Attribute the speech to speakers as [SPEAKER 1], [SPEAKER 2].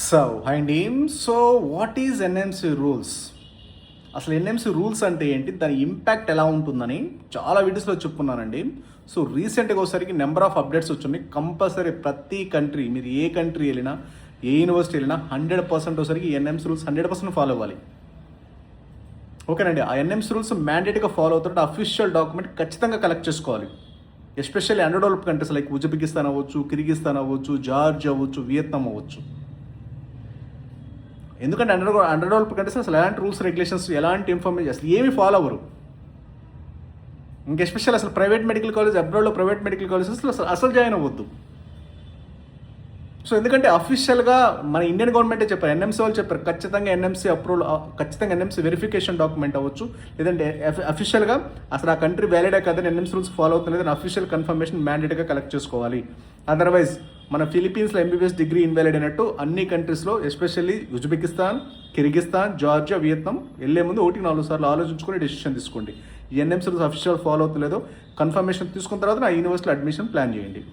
[SPEAKER 1] Hi అండి. What is NMC rules? అసలు NMC rules అంటే ఏంటి, దాని ఇంపాక్ట్ ఎలా ఉంటుందని చాలా వీడియోస్లో చెప్పుకున్నానండి. రీసెంట్గా ఒకసారికి నెంబర్ ఆఫ్ అప్డేట్స్ వచ్చినాయి. కంపల్సరీ ప్రతి కంట్రీ, మీరు ఏ కంట్రీ వెళ్ళినా, ఏ యూనివర్సిటీ వెళ్ళినా 100% ఒకసారికి ఎన్ఎంసి రూల్స్ 100% ఫాలో అవ్వాలి. ఓకేనండి. ఆ ఎన్ఎంసి రూల్స్ మ్యాండేట్గా ఫాలో అవుతుంటే అఫీషియల్ డాక్యుమెంట్ ఖచ్చితంగా కలెక్ట్ చేసుకోవాలి. Especially under developed countries like Uzbekistan అవ్వచ్చు, కిర్గిస్తాన్ అవ్వచ్చు, జార్జ్ అవ్వచ్చు, వియత్నాం అవ్వచ్చు. ఎందుకంటే అండర్ డెవలప్డ్ కంట్రీస్ అసలు ఎలాంటి రూల్స్ రెగ్యులేషన్స్, ఎలాంటి ఇన్ఫర్మేషన్ అసలు ఏమి ఫాలో అవ్వరు. ఇంకా ఎస్పెషల్ అసలు ప్రైవేట్ మెడికల్ కాలేజ్, అబ్రాడ్లో ప్రైవేట్ మెడికల్ కాలేజెస్లో అసలు జాయిన్ అవ్వద్దు. ఎందుకంటే అఫీషియల్గా మన ఇండియన్ గవర్నమెంటే చెప్పారు, ఎన్ఎంసీ వాళ్ళు చెప్పారు ఖచ్చితంగా ఎన్ఎంసీ అప్రూవల్, ఖచ్చితంగా ఎన్ఎంసీ వెరిఫికేషన్ డాక్యుమెంట్ అవ్వచ్చు, లేదంటే అఫీషియల్గా అసలు ఆ కంట్రీ వ్యాలిడే కాదని ఎన్ఎంసీ రూల్స్ ఫాలో అవుతుంది లేదని అఫీషియల్ కన్ఫర్మేషన్ మ్యాండేట్గా కలెక్ట్ చేసుకోవాలి. అదర్వైజ్ మన ఫిలిపీన్స్లో ఎంబీబీఎస్ డిగ్రీ ఇన్వాలిడ్ అయినట్టు అన్ని కంట్రీస్లో, especially Uzbekistan, Kyrgyzstan, Georgia, Vietnam వెళ్ళే ముందు 1-4 సార్లు ఆలోచించుకొని డెసిషన్ తీసుకోండి. ఈ ఎన్ఎంసీ రూల్స్ అఫీషియల్ ఫాలో అవుతుందో కన్ఫర్మేషన్ తీసుకున్న తర్వాత ఆ యూనివర్సిటీలో అడ్మిషన్ ప్లాన్ చేయండి.